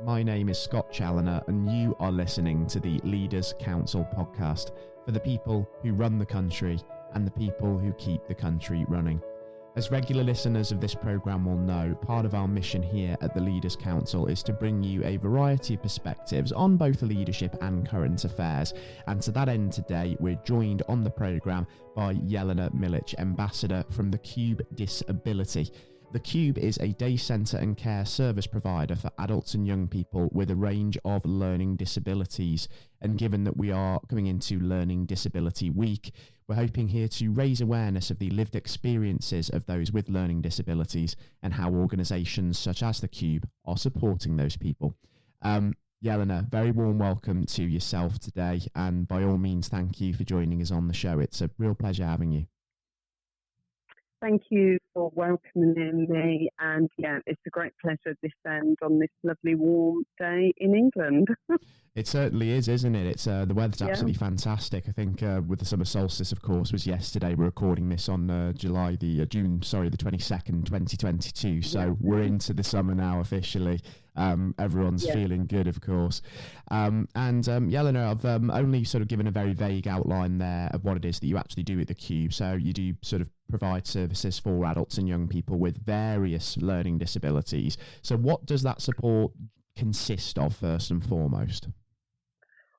My name is Scott Challoner, and you are listening to the Leaders Council podcast for the people who run the country and the people who keep the country running. As regular listeners of this programme will know, part of our mission here at the Leaders Council is to bring you a variety of perspectives on both leadership and current affairs. And to that end today, we're joined on the programme by Jelena Milic, Ambassador from the Cube Disability. The Cube is a day centre and care service provider for adults and young people with a range of learning disabilities. And given that we are coming into Learning Disability Week, we're hoping here to raise awareness of the lived experiences of those with learning disabilities and how organisations such as the Cube are supporting those people. Jelena, very warm welcome to yourself today, and by all means, thank you for joining us on the show. It's a real pleasure having you. Thank you for welcoming me, and yeah, it's a great pleasure this end on this lovely warm day in England. It certainly is, isn't it? It's the weather's absolutely fantastic. I think with the summer solstice, of course, was yesterday. We're recording this on June, the 22nd, 2022. So we're into the summer now officially. Everyone's feeling good, of course. Jelena, I've only sort of given a very vague outline there of what it is that you actually do at the Cube. So you do sort of provide services for adults and young people with various learning disabilities. So what does that support consist of, first and foremost?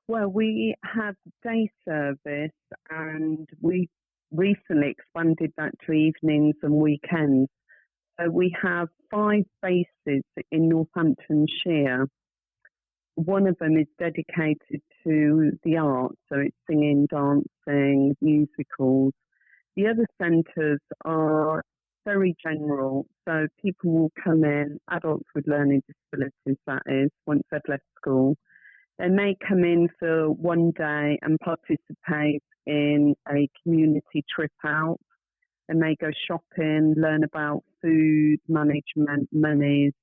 Well, we have day service, and we recently expanded that to evenings and weekends. So we have 5 bases in Northamptonshire. One of them is dedicated to the arts, so it's singing, dancing, musicals. The other centres are very general, so people will come in, adults with learning disabilities that is, once they've left school. They may come in for one day and participate in a community trip out. They may go shopping, learn about food management, monies,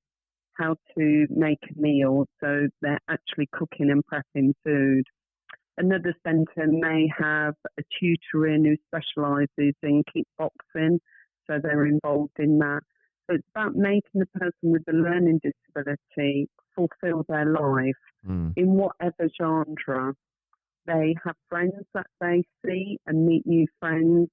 how to make a meal, so they're actually cooking and prepping food. Another centre may have a tutor in who specialises in kickboxing, so they're involved in that. So it's about making the person with the learning disability fulfil their life in whatever genre. They have friends that they see and meet new friends.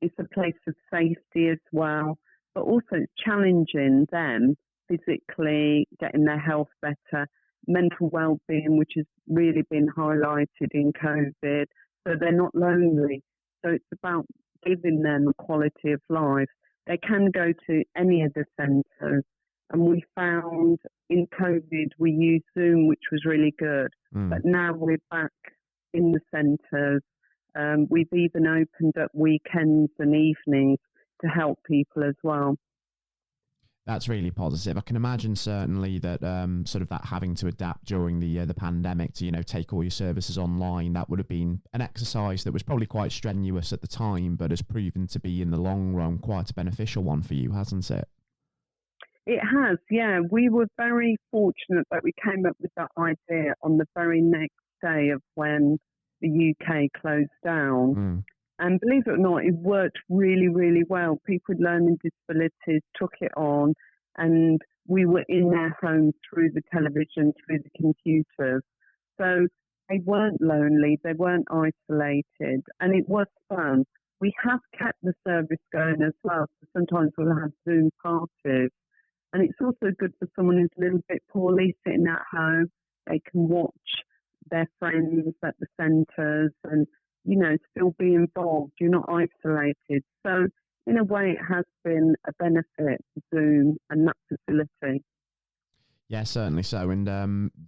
It's a place of safety as well, but also it's challenging them physically, getting their health better, mental well-being, which has really been highlighted in COVID, so they're not lonely. So it's about giving them a quality of life. They can go to any of the centres, and we found in COVID we used Zoom, which was really good, but now we're back in the centres. We've even opened up weekends and evenings to help people as well. That's really positive. I can imagine certainly that sort of that having to adapt during the pandemic to, take all your services online, that would have been an exercise that was probably quite strenuous at the time, but has proven to be in the long run quite a beneficial one for you, hasn't it? It has, yeah. We were very fortunate that we came up with that idea on the very next day of when the UK closed down. And believe it or not, it worked really, really well. People with learning disabilities took it on, and we were in their homes through the television, through the computers. So they weren't lonely, they weren't isolated, and it was fun. We have kept the service going as well, so sometimes we'll have Zoom parties. And it's also good for someone who's a little bit poorly sitting at home. They can watch their friends at the centres and still be involved. You're not isolated. So in a way, it has been a benefit, Zoom and that facility. Yeah, certainly so. And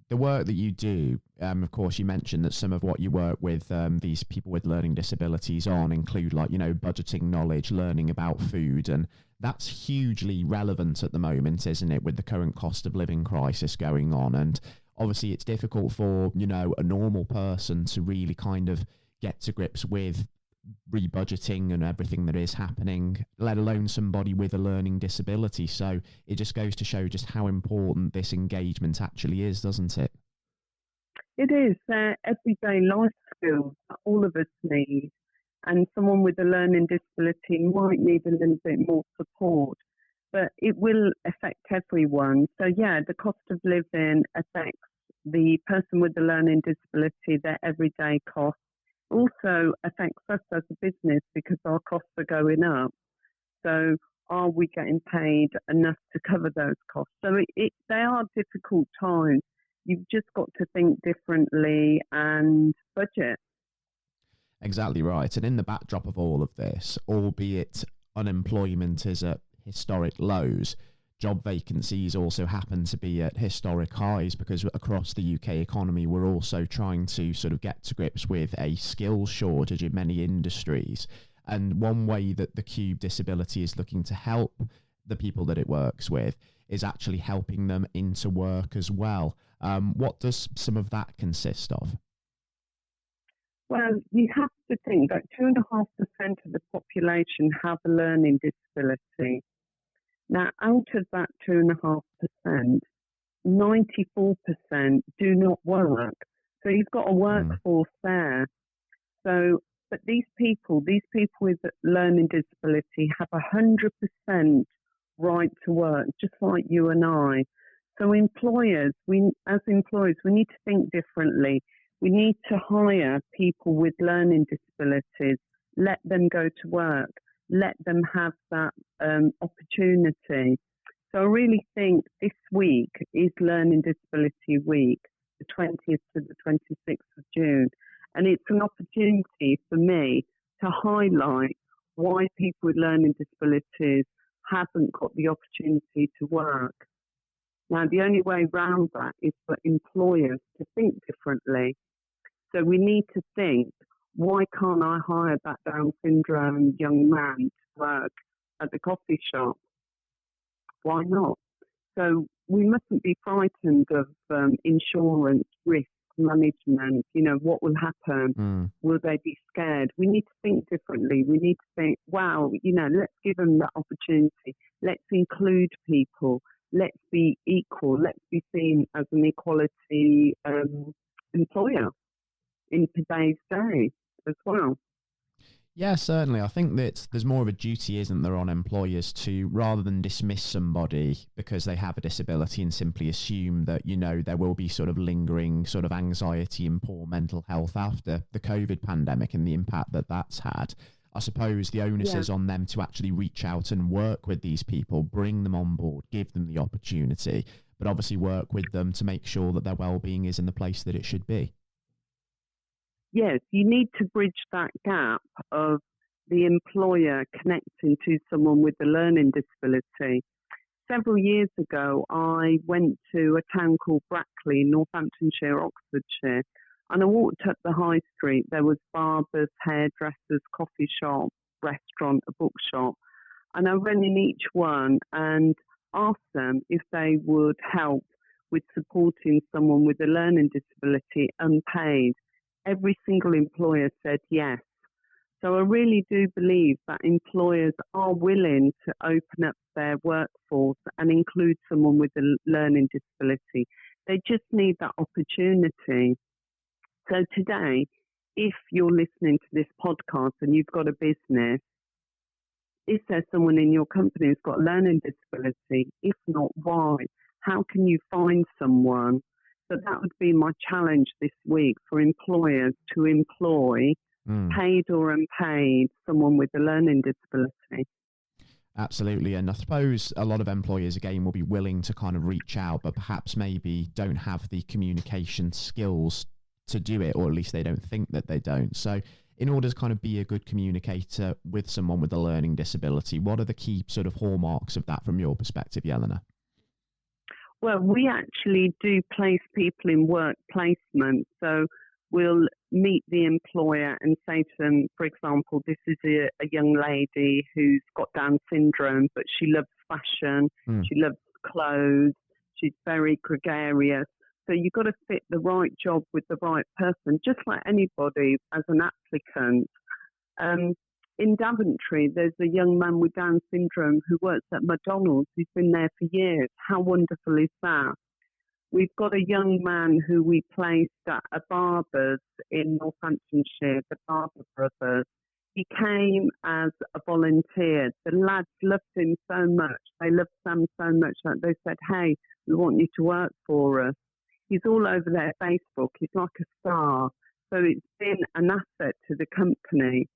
the work that you do, of course, you mentioned that some of what you work with these people with learning disabilities on include budgeting knowledge, learning about food. And that's hugely relevant at the moment, isn't it, with the current cost of living crisis going on. And obviously it's difficult for, a normal person to really kind of get to grips with rebudgeting and everything that is happening, let alone somebody with a learning disability. So it just goes to show just how important this engagement actually is, doesn't it? It is. Everyday life skills that all of us need, and someone with a learning disability might need a little bit more support. but it will affect everyone. So yeah, the cost of living affects the person with the learning disability, their everyday costs. Also affects us as a business because our costs are going up. So are we getting paid enough to cover those costs? So they are difficult times. You've just got to think differently and budget. Exactly right. And in the backdrop of all of this, albeit unemployment is at historic lows, job vacancies also happen to be at historic highs because across the UK economy, we're also trying to sort of get to grips with a skills shortage in many industries. And one way that the Cube Disability is looking to help the people that it works with is actually helping them into work as well. What does some of that consist of? Well, you have to think that 2.5% of the population have a learning disability. Now, out of that 2.5%, 94% do not work. So you've got a workforce there. So, but these people with learning disability have 100% right to work, just like you and I. So employers, as employers, we need to think differently. We need to hire people with learning disabilities, let them go to work, let them have that opportunity. So I really think this week is Learning Disability Week, the 20th to the 26th of June. And it's an opportunity for me to highlight why people with learning disabilities haven't got the opportunity to work. Now, the only way around that is for employers to think differently. So we need to think, why can't I hire that Down syndrome young man to work at the coffee shop? Why not? So we mustn't be frightened of insurance, risk management. You know, what will happen? Will they be scared? We need to think differently. We need to think, wow, you know, let's give them that opportunity. Let's include people. Let's be equal. Let's be seen as an equality employer in today's day as well. Yeah, certainly. I think that there's more of a duty, isn't there, on employers to, rather than dismiss somebody because they have a disability and simply assume that, you know, there will be sort of lingering sort of anxiety and poor mental health after the COVID pandemic and the impact that that's had. I suppose the onus is on them to actually reach out and work with these people, bring them on board, give them the opportunity, but obviously work with them to make sure that their well-being is in the place that it should be. Yes, you need to bridge that gap of the employer connecting to someone with a learning disability. Several years ago, I went to a town called Brackley, Northamptonshire, Oxfordshire, and I walked up the high street. There was barbers, hairdressers, coffee shop, restaurant, a bookshop. And I went in each one and asked them if they would help with supporting someone with a learning disability unpaid. Every single employer said yes. So I really do believe that employers are willing to open up their workforce and include someone with a learning disability. They just need that opportunity. So today, if you're listening to this podcast and you've got a business, is there someone in your company who's got a learning disability? If not, why? How can you find someone? So that would be my challenge this week for employers to employ, paid or unpaid, someone with a learning disability. Absolutely. And I suppose a lot of employers, again, will be willing to kind of reach out, but perhaps maybe don't have the communication skills to do it, or at least they don't think that they don't. So in order to kind of be a good communicator with someone with a learning disability, what are the key sort of hallmarks of that from your perspective, Jelena? Well, we actually do place people in work placement. So we'll meet the employer and say to them, for example, this is a young lady who's got Down syndrome, but she loves fashion, she loves clothes, she's very gregarious. So you've got to fit the right job with the right person, just like anybody as an applicant. In Daventry, there's a young man with Down syndrome who works at McDonald's. He's been there for years. How wonderful is that? We've got a young man who we placed at a barber's in Northamptonshire, the Barber Brothers. He came as a volunteer. The lads loved him so much. They loved Sam so much that they said, hey, we want you to work for us. He's all over their Facebook. He's like a star. So it's been an asset to the company.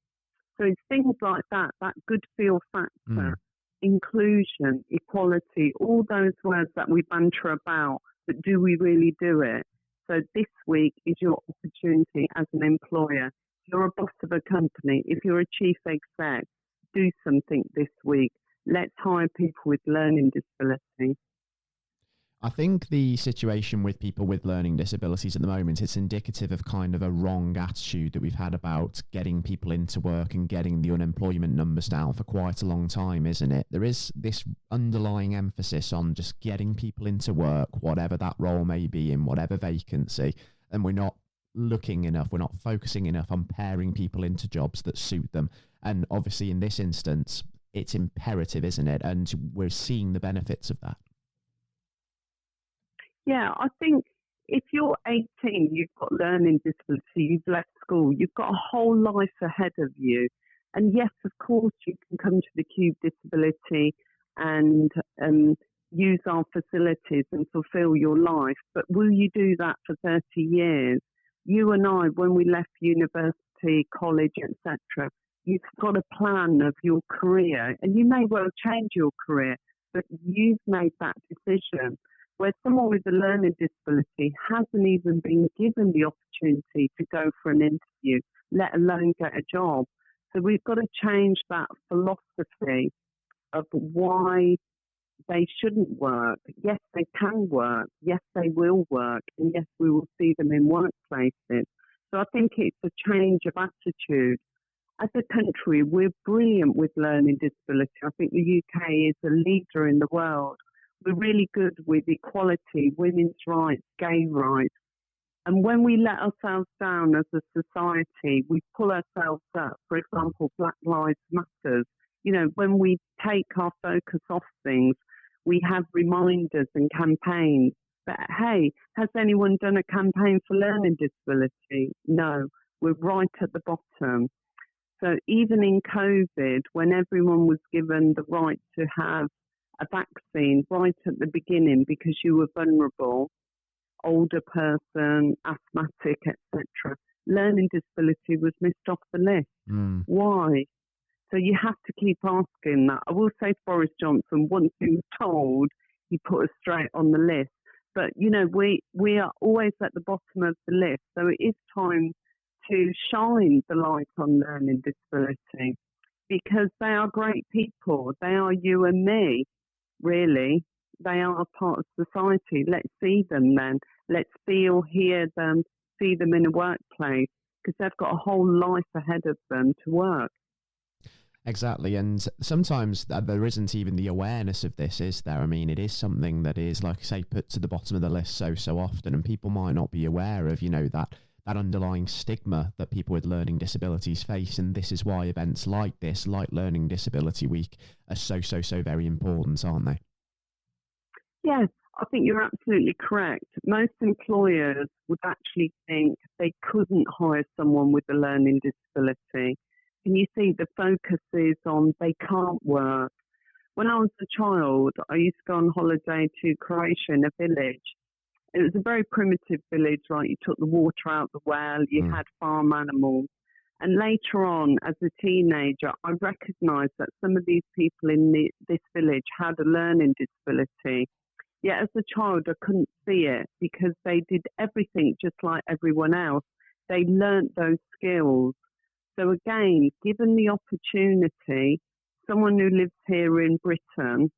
So it's things like that good feel factor, inclusion, equality, all those words that we banter about, but do we really do it? So this week is your opportunity as an employer. If you're a boss of a company, if you're a chief exec, do something this week. Let's hire people with learning disability. I think the situation with people with learning disabilities at the moment, it's indicative of kind of a wrong attitude that we've had about getting people into work and getting the unemployment numbers down for quite a long time, isn't it? There is this underlying emphasis on just getting people into work, whatever that role may be in whatever vacancy, and we're not looking enough, we're not focusing enough on pairing people into jobs that suit them. And obviously in this instance, it's imperative, isn't it? And we're seeing the benefits of that. Yeah, I think if you're 18, you've got learning disability, you've left school, you've got a whole life ahead of you. And yes, of course, you can come to the Cube Disability and use our facilities and fulfill your life. But will you do that for 30 years? You and I, when we left university, college, etc., you've got a plan of your career, and you may well change your career, but you've made that decision. Where someone with a learning disability hasn't even been given the opportunity to go for an interview, let alone get a job. So we've got to change that philosophy of why they shouldn't work. Yes, they can work. Yes, they will work. And yes, we will see them in workplaces. So I think it's a change of attitude. As a country, we're brilliant with learning disability. I think the UK is a leader in the world. We're really good with equality, women's rights, gay rights. And when we let ourselves down as a society, we pull ourselves up. For example, Black Lives Matter. You know, when we take our focus off things, we have reminders and campaigns. But hey, has anyone done a campaign for learning disability? No, we're right at the bottom. So even in COVID, when everyone was given the right to have a vaccine right at the beginning because you were vulnerable, older person, asthmatic, etc., learning disability was missed off the list. Why? So you have to keep asking that. I will say Boris Johnson, once he was told, he put us straight on the list. But, you know, we are always at the bottom of the list. So it is time to shine the light on learning disability because they are great people. They are you and me, really. They are a part of society. Let's see them then. Let's feel, hear them, see them in a workplace because they've got a whole life ahead of them to work. Exactly. And sometimes there isn't even the awareness of this, is there? I mean, it is something that is, like I say, put to the bottom of the list so often, and people might not be aware of, you know, that underlying stigma that people with learning disabilities face. And this is why events like this, like Learning Disability Week, are so very important, aren't they? Yes, I think you're absolutely correct. Most employers would actually think they couldn't hire someone with a learning disability. And you see the focus is on they can't work. When I was a child, I used to go on holiday to Croatia in a village. It was a very primitive village, right? You took the water out the well, you had farm animals. And later on, as a teenager, I recognised that some of these people in this village had a learning disability. Yet as a child, I couldn't see it because they did everything just like everyone else. They learnt those skills. So again, given the opportunity, someone who lives here in Britain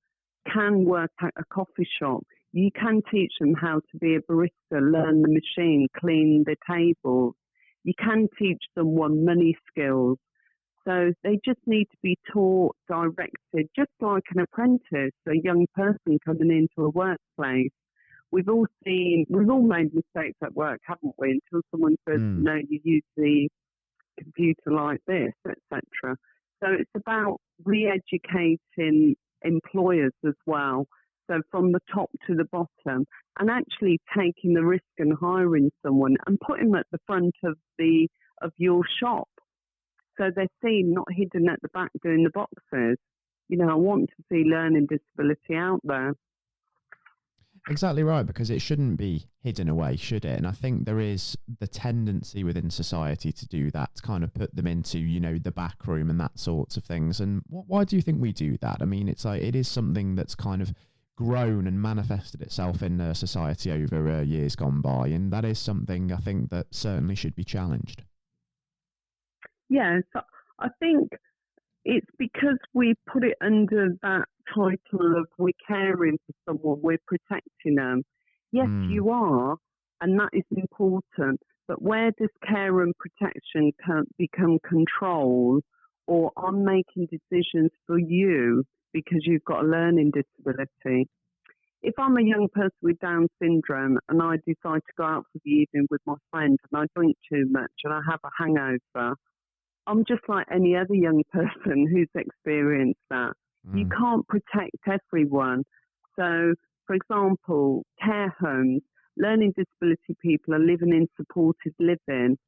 can work at a coffee shop. You can teach them how to be a barista, learn the machine, clean the tables. You can teach someone money skills. So they just need to be taught, directed, just like an apprentice, a young person coming into a workplace. We've all made mistakes at work, haven't we? Until someone says, no, you use the computer like this, etc. So it's about re-educating employers as well. So from the top to the bottom, and actually taking the risk and hiring someone and putting them at the front of your shop. so they're seen, not hidden at the back doing the boxes. I want to see learning disability out there. Exactly right, because it shouldn't be hidden away, should it? And I think there is the tendency within society to do that, to kind of put them into, the back room and that sorts of things. And why do you think we do that? I mean, it's like, it is something that's kind of grown and manifested itself in society over years gone by. And that is something I think that certainly should be challenged. Yeah, so I think it's because we put it under that title of we're caring for someone, we're protecting them. Yes, you are, and that is important. But where does care and protection become control, or I'm making decisions for you because you've got a learning disability? If I'm a young person with Down syndrome and I decide to go out for the evening with my friend and I drink too much and I have a hangover, I'm just like any other young person who's experienced that. You can't protect everyone. So, for example, care homes, learning disability people are living in supported living.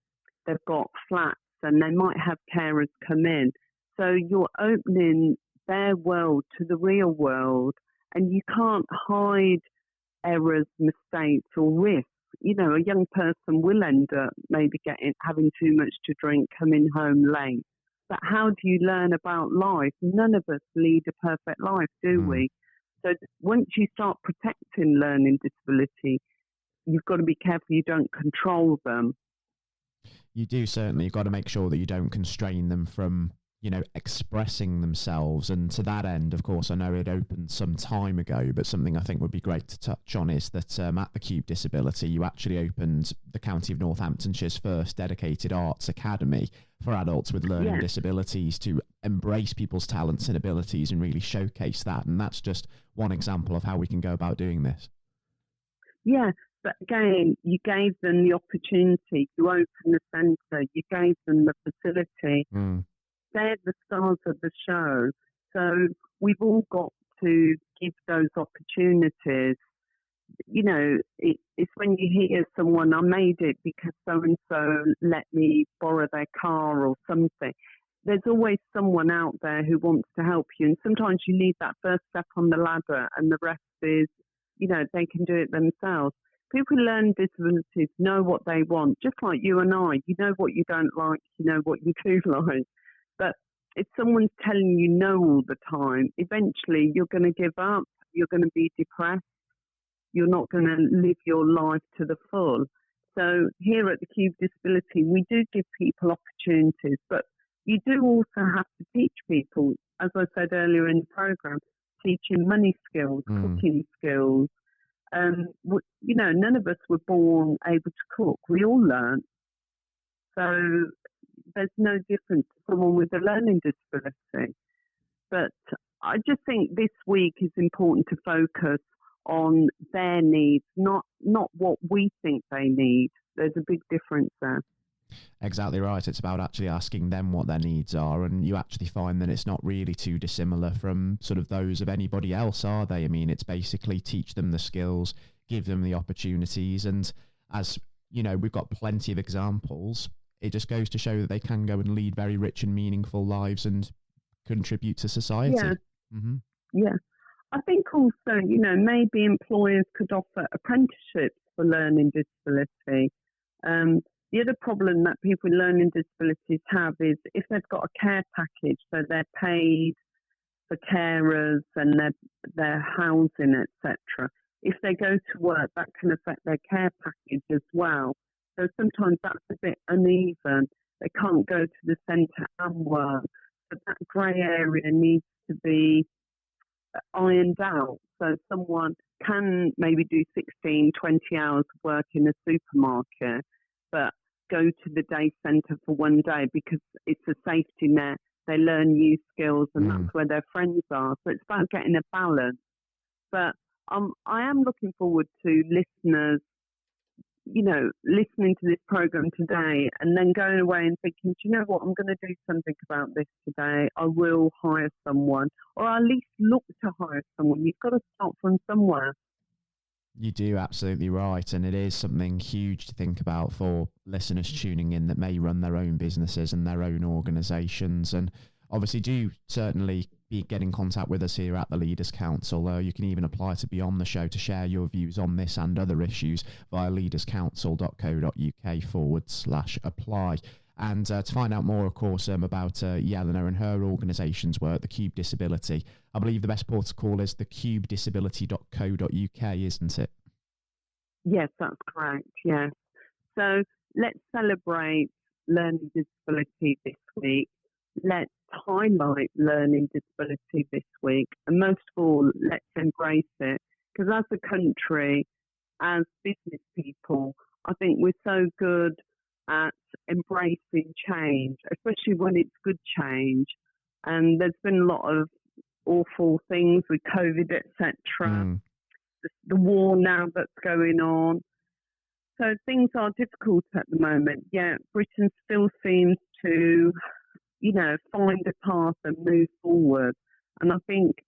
They've got flats and they might have carers come in. So you're opening their world to the real world, and you can't hide errors, mistakes or risks. A young person will end up maybe having too much to drink, coming home late. But how do you learn about life? None of us lead a perfect life, do we? So once you start protecting learning disability, you've got to be careful you don't control them. You do, certainly. You've got to make sure that you don't constrain them from expressing themselves. And to that end, of course, I know it opened some time ago, but something I think would be great to touch on is that at the Cube Disability, you actually opened the County of Northamptonshire's first dedicated arts academy for adults with learning disabilities to embrace people's talents and abilities and really showcase that. And that's just one example of how we can go about doing this. Yeah, but again, you gave them the opportunity, you opened the centre, you gave them the facility. They're the stars of the show. So we've all got to give those opportunities. It's when you hear someone, I made it because so-and-so let me borrow their car or something. There's always someone out there who wants to help you. And sometimes you need that first step on the ladder and the rest is, they can do it themselves. People who learn disabilities know what they want, just like you and I. You know what you don't like, you know what you do like. But if someone's telling you no all the time, eventually you're going to give up, you're going to be depressed, you're not going to live your life to the full. So here at the Cube Disability, we do give people opportunities, but you do also have to teach people, as I said earlier in the programme, teaching money skills, cooking skills. None of us were born able to cook. We all learn. So there's no difference to someone with a learning disability. But I just think this week is important to focus on their needs, not what we think they need. There's a big difference there. Exactly right. It's about actually asking them what their needs are, and you actually find that it's not really too dissimilar from sort of those of anybody else, are they? I mean, it's basically teach them the skills, give them the opportunities, and as we've got plenty of examples. It just goes to show that they can go and lead very rich and meaningful lives and contribute to society. Yeah. Yeah. I think also, maybe employers could offer apprenticeships for learning disability. The other problem that people with learning disabilities have is if they've got a care package, so they're paid for carers and their housing, etc. If they go to work, that can affect their care package as well. So sometimes that's a bit uneven. They can't go to the centre and work. But that grey area needs to be ironed out. So someone can maybe do 16, 20 hours of work in a supermarket, but go to the day centre for one day because it's a safety net. They learn new skills and that's where their friends are. So it's about getting a balance. But I am looking forward to listeners listening to this program today and then going away and thinking, do you know what, I'm going to do something about this today. I will hire someone, or at least look to hire someone. You've got to start from somewhere. You do absolutely right. And it is something huge to think about for listeners tuning in that may run their own businesses and their own organisations. And obviously, do certainly get in contact with us here at the Leaders Council. You can even apply to be on the show to share your views on this and other issues via leaderscouncil.co.uk/apply. And to find out more, of course, about Jelena and her organisation's work, the Cube Disability, I believe the best port to call is thecubedisability.co.uk, isn't it? Yes, that's correct. Yes. So let's celebrate learning disability this week. Let's highlight learning disability this week. And most of all, let's embrace it. Because as a country, as business people, I think we're so good at embracing change, especially when it's good change. And there's been a lot of awful things with COVID, etc. The war now that's going on. So things are difficult at the moment. Yeah, Britain still seems to, find a path and move forward. And I think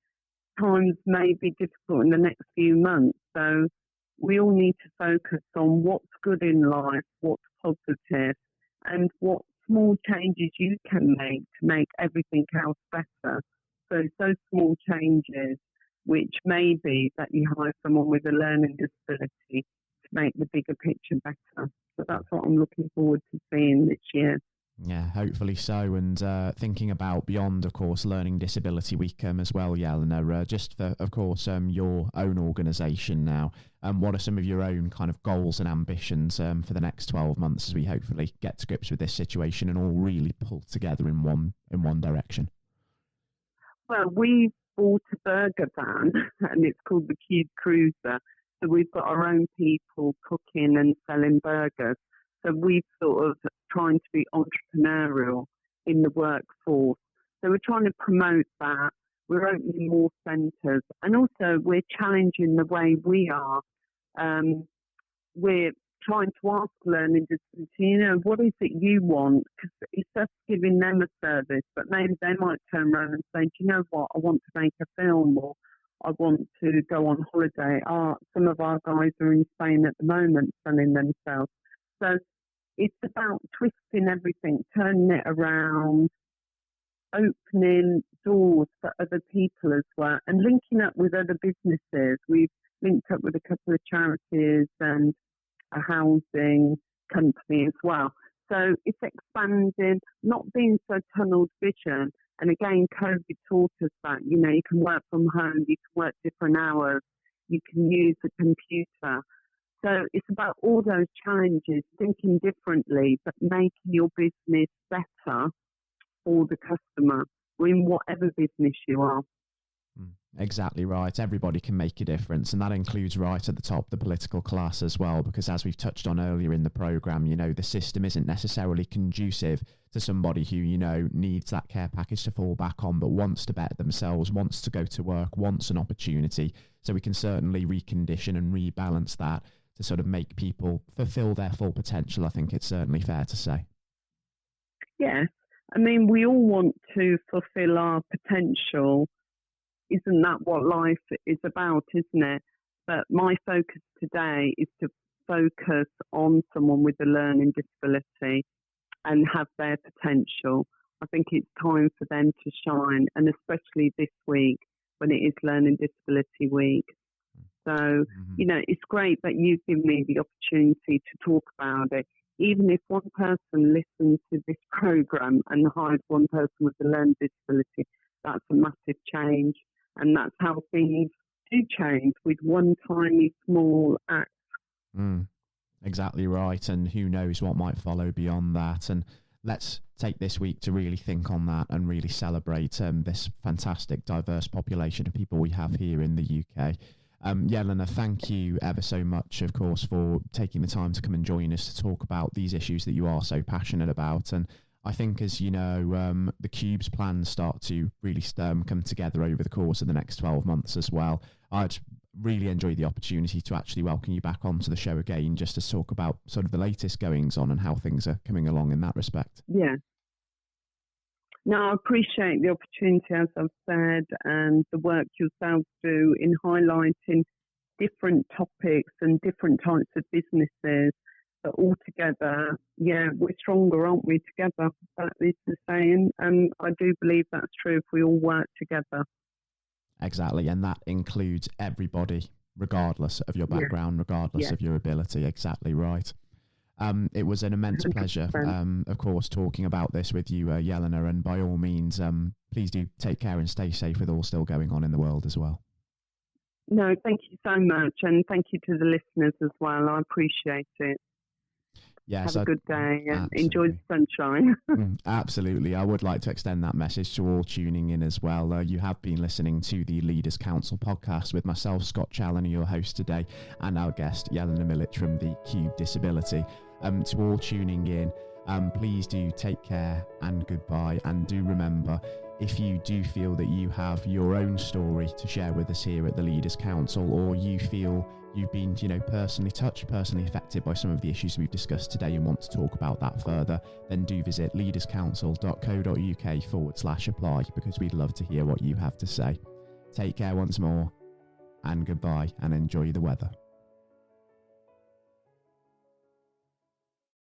times may be difficult in the next few months. So we all need to focus on what's good in life, what's positive, and what small changes you can make to make everything else better. So those small changes, which may be that you hire someone with a learning disability to make the bigger picture better. So that's what I'm looking forward to seeing this year. Yeah, hopefully so. And thinking about beyond, of course, Learning Disability Week as well, Jelena, just for, of course, your own organisation now, what are some of your own kind of goals and ambitions for the next 12 months as we hopefully get to grips with this situation and all really pull together in one direction? Well, we bought a burger van and it's called the Cube Cruiser. So we've got our own people cooking and selling burgers. So we've sort of trying to be entrepreneurial in the workforce. So we're trying to promote that. We're opening more centres. And also we're challenging the way we are. We're trying to ask learning disability, what is it you want? Because it's just giving them a service. But maybe they might turn around and say, do you know what, I want to make a film or I want to go on holiday. Some of our guys are in Spain at the moment selling themselves. So it's about twisting everything, turning it around, opening doors for other people as well, and linking up with other businesses. We've linked up with a couple of charities and a housing company as well. So it's expanding, not being so tunnel vision. And again, COVID taught us that, you can work from home, you can work different hours, you can use a computer. So it's about all those challenges, thinking differently, but making your business better for the customer, or in whatever business you are. Exactly right. Everybody can make a difference. And that includes right at the top, the political class as well, because as we've touched on earlier in the programme, the system isn't necessarily conducive to somebody who, needs that care package to fall back on, but wants to better themselves, wants to go to work, wants an opportunity. So we can certainly recondition and rebalance that to sort of make people fulfil their full potential. I think it's certainly fair to say. Yes. I mean, we all want to fulfill our potential. Isn't that what life is about, isn't it? But my focus today is to focus on someone with a learning disability and have their potential. I think it's time for them to shine, and especially this week when it is Learning Disability Week. So, it's great that you've given me the opportunity to talk about it. Even if one person listens to this programme and hires one person with a learning disability, that's a massive change. And that's how things do change with one tiny small act. Exactly right. And who knows what might follow beyond that. And let's take this week to really think on that and really celebrate this fantastic, diverse population of people we have here in the UK. Jelena, thank you ever so much, of course, for taking the time to come and join us to talk about these issues that you are so passionate about. And I think, as you know, the Cube's plans start to really come together over the course of the next 12 months as well. I'd really enjoy the opportunity to actually welcome you back onto the show again, just to talk about sort of the latest goings on and how things are coming along in that respect. Yeah. No, I appreciate the opportunity, as I've said, and the work yourselves do in highlighting different topics and different types of businesses, but all together, yeah, we're stronger, aren't we, together? That is the saying, and I do believe that's true if we all work together. Exactly, and that includes everybody, regardless of your background, regardless of your ability. Exactly right. It was an immense 100%. Pleasure, of course, talking about this with you, Jelena, and by all means, please do take care and stay safe with all still going on in the world as well. No, thank you so much, and thank you to the listeners as well. I appreciate it. Yes, have a good day and enjoy the sunshine. Absolutely. I would like to extend that message to all tuning in as well. You have been listening to the Leaders Council podcast with myself, Scott Challoner, your host today, and our guest, Jelena Milic from the Cube Disability. To all tuning in, please do take care and goodbye. And do remember, if you do feel that you have your own story to share with us here at the Leaders Council, or you feel you've been, personally touched, personally affected by some of the issues we've discussed today and want to talk about that further, then do visit leaderscouncil.co.uk/apply, because we'd love to hear what you have to say. Take care once more, and goodbye, and enjoy the weather.